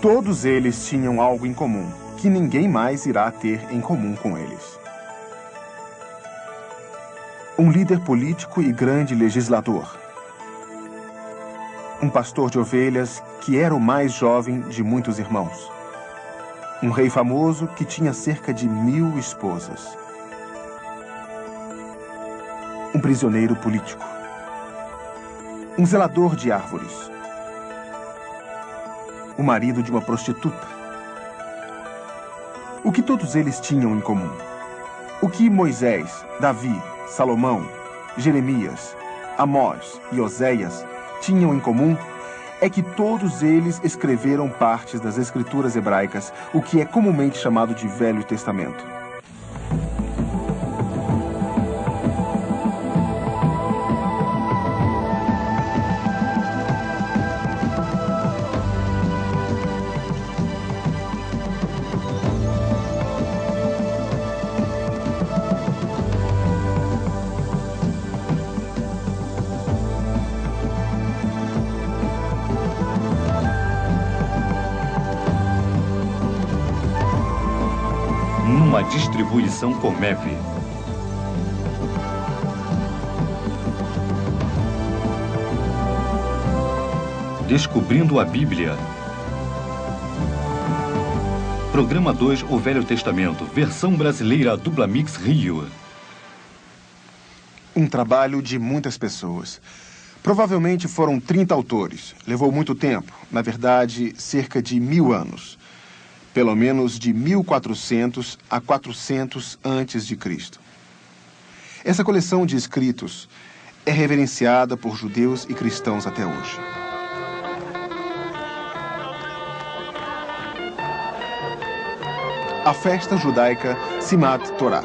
Todos eles tinham algo em comum, que ninguém mais irá ter em comum com eles. Um líder político e grande legislador. Um pastor de ovelhas que era o mais jovem de muitos irmãos. Um rei famoso que tinha cerca de 1000 esposas. Um prisioneiro político. Um zelador de árvores. O marido de uma prostituta. O que todos eles tinham em comum? O que Moisés, Davi, Salomão, Jeremias, Amós e Oséias tinham em comum é que todos eles escreveram partes das escrituras hebraicas, o que é comumente chamado de Velho Testamento. Uma distribuição Comef. Descobrindo a Bíblia. Programa 2, O Velho Testamento, versão brasileira Dupla Mix Rio. Um trabalho de muitas pessoas. Provavelmente foram 30 autores. Levou muito tempo, na verdade, cerca de 1000 anos. Pelo menos de 1400 a 400 antes de Cristo. Essa coleção de escritos é reverenciada por judeus e cristãos até hoje. A festa judaica Simat Torah.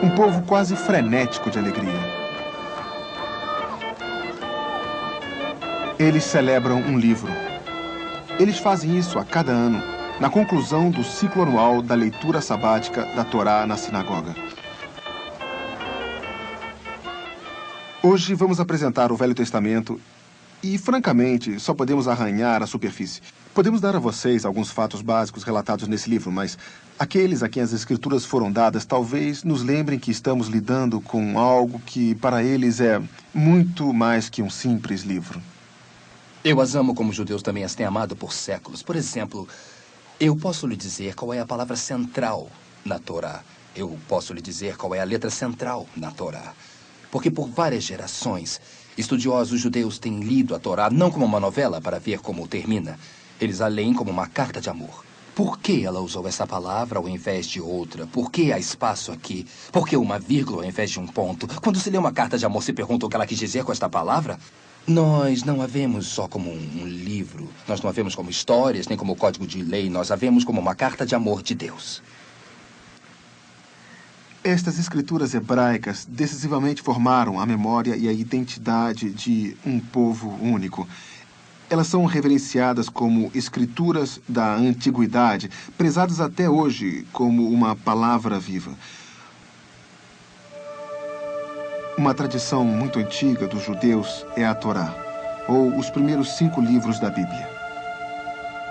Um povo quase frenético de alegria. Eles celebram um livro. Eles fazem isso a cada ano, na conclusão do ciclo anual da leitura sabática da Torá na sinagoga. Hoje vamos apresentar o Velho Testamento e, francamente, só podemos arranhar a superfície. Podemos dar a vocês alguns fatos básicos relatados nesse livro, mas aqueles a quem as escrituras foram dadas talvez nos lembrem que estamos lidando com algo que, para eles, é muito mais que um simples livro. Eu as amo como os judeus também as têm amado por séculos. Por exemplo, eu posso lhe dizer qual é a palavra central na Torá. Eu posso lhe dizer qual é a letra central na Torá. Porque por várias gerações, estudiosos judeus têm lido a Torá não como uma novela para ver como termina. Eles a leem como uma carta de amor. Por que ela usou essa palavra ao invés de outra? Por que há espaço aqui? Por que uma vírgula ao invés de um ponto? Quando se lê uma carta de amor, se pergunta o que ela quis dizer com esta palavra? Nós não a vemos só como um livro. Nós não a vemos como histórias, nem como código de lei. Nós a vemos como uma carta de amor de Deus. Estas escrituras hebraicas decisivamente formaram a memória e a identidade de um povo único. Elas são reverenciadas como escrituras da antiguidade, prezadas até hoje como uma palavra viva. Uma tradição muito antiga dos judeus é a Torá, ou os primeiros 5 livros da Bíblia.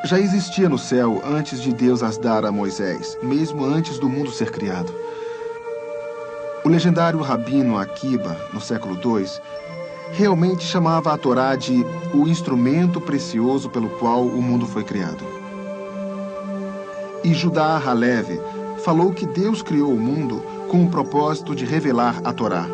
Já existia no céu antes de Deus as dar a Moisés, mesmo antes do mundo ser criado. O legendário rabino Akiba, no século II, realmente chamava a Torá de o instrumento precioso pelo qual o mundo foi criado. E Judá Halevi falou que Deus criou o mundo com o propósito de revelar a Torá.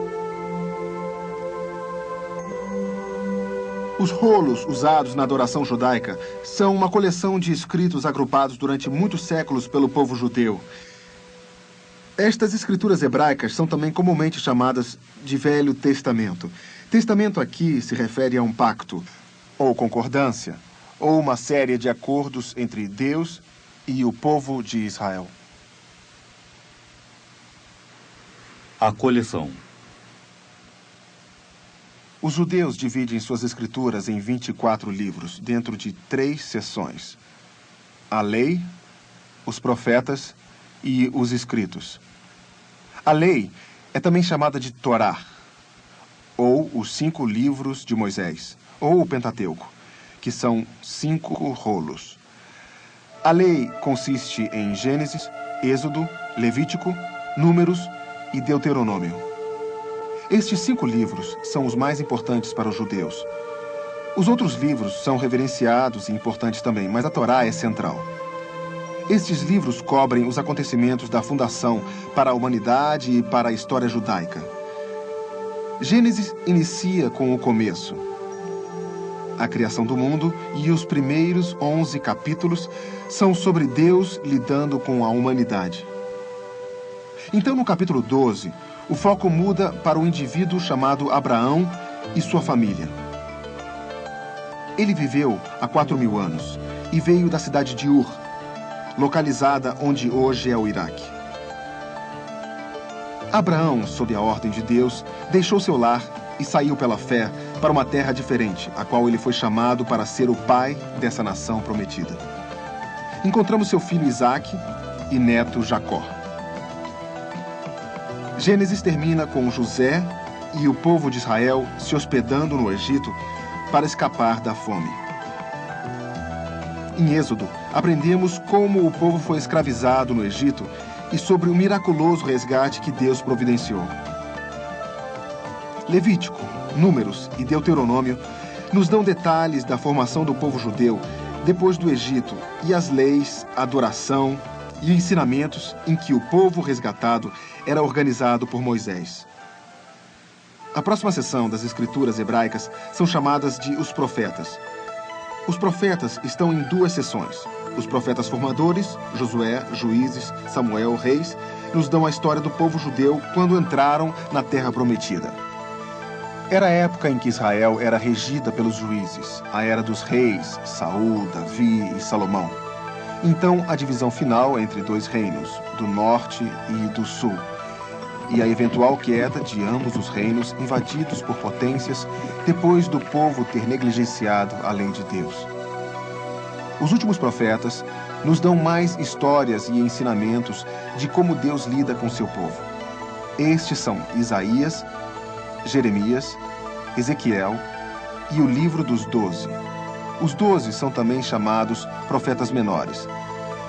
Os rolos usados na adoração judaica são uma coleção de escritos agrupados durante muitos séculos pelo povo judeu. Estas escrituras hebraicas são também comumente chamadas de Velho Testamento. Testamento aqui se refere a um pacto, ou concordância, ou uma série de acordos entre Deus e o povo de Israel. A coleção. Os judeus dividem suas escrituras em 24 livros, dentro de 3 seções: a lei, os profetas e os escritos. A lei é também chamada de Torá, ou os 5 livros de Moisés, ou o Pentateuco, que são 5 rolos. A lei consiste em Gênesis, Êxodo, Levítico, Números e Deuteronômio. Estes 5 livros são os mais importantes para os judeus. Os outros livros são reverenciados e importantes também, mas a Torá é central. Estes livros cobrem os acontecimentos da fundação para a humanidade e para a história judaica. Gênesis inicia com o começo, a criação do mundo, e os primeiros 11 capítulos são sobre Deus lidando com a humanidade. Então, no capítulo 12, o foco muda para o indivíduo chamado Abraão e sua família. Ele viveu há 4.000 anos e veio da cidade de Ur, localizada onde hoje é o Iraque. Abraão, sob a ordem de Deus, deixou seu lar e saiu pela fé para uma terra diferente, a qual ele foi chamado para ser o pai dessa nação prometida. Encontramos seu filho Isaque e neto Jacó. Gênesis termina com José e o povo de Israel se hospedando no Egito para escapar da fome. Em Êxodo, aprendemos como o povo foi escravizado no Egito e sobre o miraculoso resgate que Deus providenciou. Levítico, Números e Deuteronômio nos dão detalhes da formação do povo judeu depois do Egito e as leis, a adoração e ensinamentos em que o povo resgatado era organizado por Moisés. A próxima seção das escrituras hebraicas são chamadas de os profetas. Os profetas estão em 2 seções. Os profetas formadores, Josué, Juízes, Samuel, Reis, nos dão a história do povo judeu quando entraram na Terra Prometida. Era a época em que Israel era regida pelos juízes, a era dos reis, Saul, Davi e Salomão. Então, a divisão final entre 2 reinos, do norte e do sul, e a eventual queda de ambos os reinos invadidos por potências depois do povo ter negligenciado a lei de Deus. Os últimos profetas nos dão mais histórias e ensinamentos de como Deus lida com seu povo. Estes são Isaías, Jeremias, Ezequiel e o livro dos 12. Os 12 são também chamados profetas menores.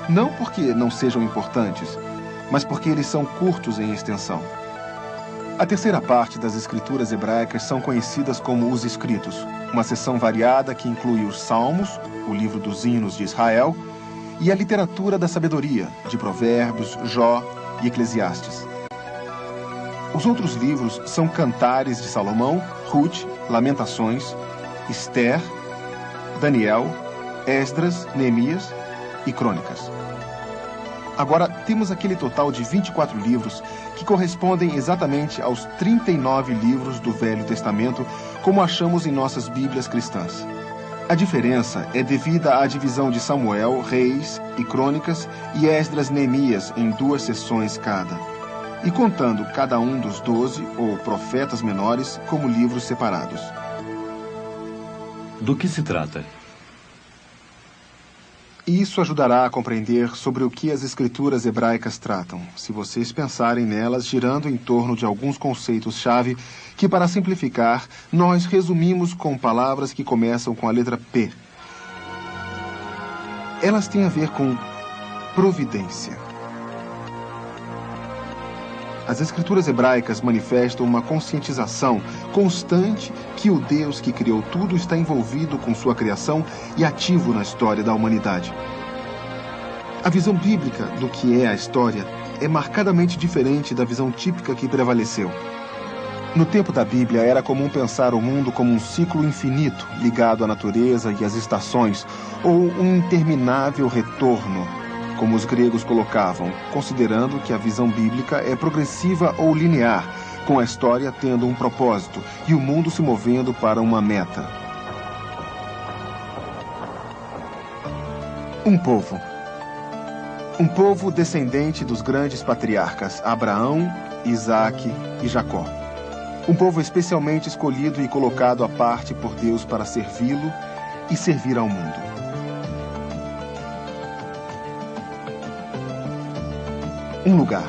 Não porque não sejam importantes, mas porque eles são curtos em extensão. A terceira parte das escrituras hebraicas são conhecidas como os escritos, uma seção variada que inclui os Salmos, o livro dos hinos de Israel, e a literatura da sabedoria, de Provérbios, Jó e Eclesiastes. Os outros livros são Cantares de Salomão, Ruth, Lamentações, Esther, Daniel, Esdras, Neemias e Crônicas. Agora, temos aquele total de 24 livros que correspondem exatamente aos 39 livros do Velho Testamento, como achamos em nossas Bíblias cristãs. A diferença é devida à divisão de Samuel, Reis e Crônicas e Esdras, Neemias em 2 seções cada, e contando cada um dos 12, ou profetas menores, como livros separados. Do que se trata? Isso ajudará a compreender sobre o que as escrituras hebraicas tratam, se vocês pensarem nelas girando em torno de alguns conceitos-chave que, para simplificar, nós resumimos com palavras que começam com a letra P. Elas têm a ver com providência. As escrituras hebraicas manifestam uma conscientização constante que o Deus que criou tudo está envolvido com sua criação e ativo na história da humanidade. A visão bíblica do que é a história é marcadamente diferente da visão típica que prevaleceu. No tempo da Bíblia, era comum pensar o mundo como um ciclo infinito ligado à natureza e às estações, ou um interminável retorno, como os gregos colocavam, considerando que a visão bíblica é progressiva ou linear, com a história tendo um propósito e o mundo se movendo para uma meta. Um povo. Um povo descendente dos grandes patriarcas Abraão, Isaque e Jacó. Um povo especialmente escolhido e colocado à parte por Deus para servi-lo e servir ao mundo. Um lugar.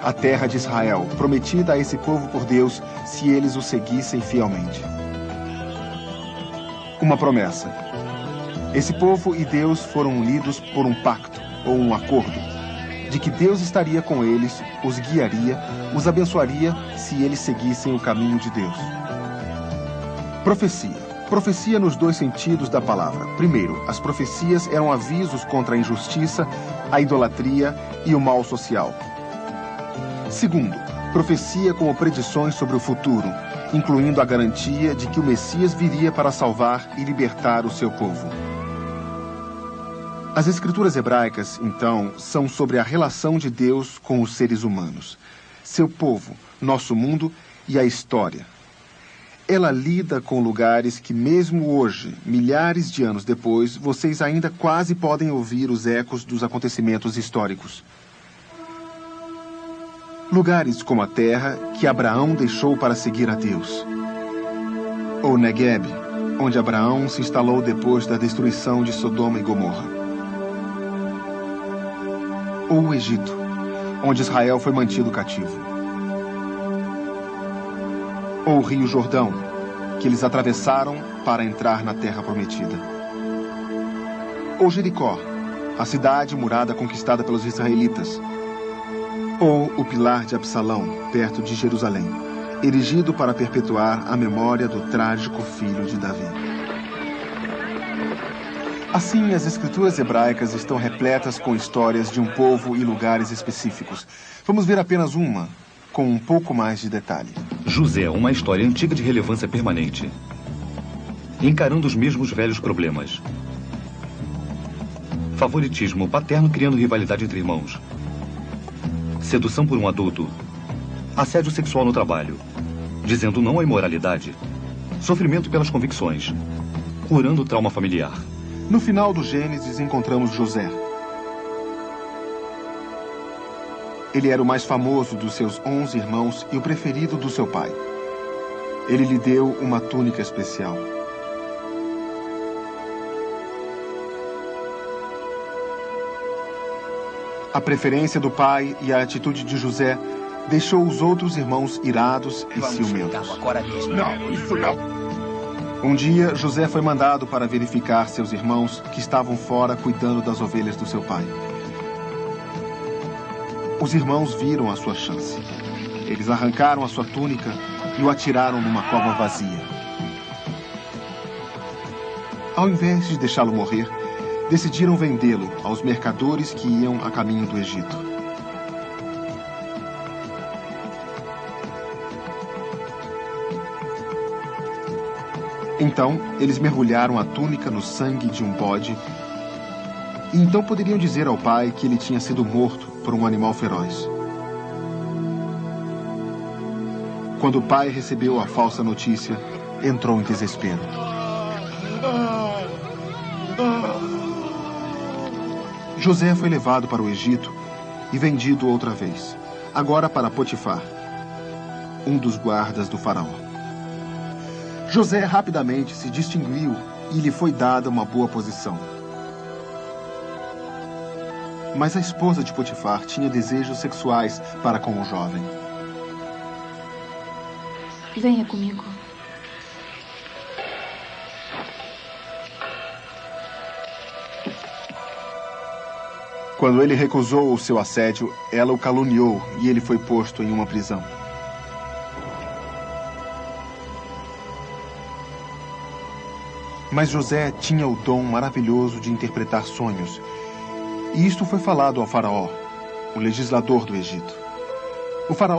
A terra de Israel, prometida a esse povo por Deus se eles o seguissem fielmente. Uma promessa. Esse povo e Deus foram unidos por um pacto, ou um acordo, de que Deus estaria com eles, os guiaria, os abençoaria se eles seguissem o caminho de Deus. Profecia. Profecia nos dois sentidos da palavra. Primeiro, as profecias eram avisos contra a injustiça, a idolatria e o mal social. Segundo, profecia como predições sobre o futuro, incluindo a garantia de que o Messias viria para salvar e libertar o seu povo. As escrituras hebraicas, então, são sobre a relação de Deus com os seres humanos, seu povo, nosso mundo e a história. Ela lida com lugares que, mesmo hoje, milhares de anos depois, vocês ainda quase podem ouvir os ecos dos acontecimentos históricos. Lugares como a terra que Abraão deixou para seguir a Deus. Ou Negueb, onde Abraão se instalou depois da destruição de Sodoma e Gomorra. Ou o Egito, onde Israel foi mantido cativo. Ou o Rio Jordão, que eles atravessaram para entrar na terra prometida. Ou Jericó, a cidade murada conquistada pelos israelitas. Ou o Pilar de Absalão, perto de Jerusalém, erigido para perpetuar a memória do trágico filho de Davi. Assim, as escrituras hebraicas estão repletas com histórias de um povo e lugares específicos. Vamos ver apenas uma, com um pouco mais de detalhe. José, uma história antiga de relevância permanente. Encarando os mesmos velhos problemas. Favoritismo paterno criando rivalidade entre irmãos. Sedução por um adulto. Assédio sexual no trabalho. Dizendo não à imoralidade. Sofrimento pelas convicções. Curando o trauma familiar. No final do Gênesis encontramos José. Ele era o mais famoso dos seus 11 irmãos e o preferido do seu pai. Ele lhe deu uma túnica especial. A preferência do pai e a atitude de José deixou os outros irmãos irados e ciumentos. Agora mesmo. Não, isso não. Um dia, José foi mandado para verificar seus irmãos que estavam fora cuidando das ovelhas do seu pai. Os irmãos viram a sua chance. Eles arrancaram a sua túnica e o atiraram numa cova vazia. Ao invés de deixá-lo morrer, decidiram vendê-lo aos mercadores que iam a caminho do Egito. Então, eles mergulharam a túnica no sangue de um bode e então poderiam dizer ao pai que ele tinha sido morto por um animal feroz. Quando o pai recebeu a falsa notícia, entrou em desespero. José foi levado para o Egito e vendido outra vez, agora para Potifar, um dos guardas do faraó. José rapidamente se distinguiu e lhe foi dada uma boa posição. Mas a esposa de Potifar tinha desejos sexuais para com o jovem. Venha comigo. Quando ele recusou o seu assédio, ela o caluniou e ele foi posto em uma prisão. Mas José tinha o dom maravilhoso de interpretar sonhos. E isto foi falado ao faraó, o legislador do Egito. O faraó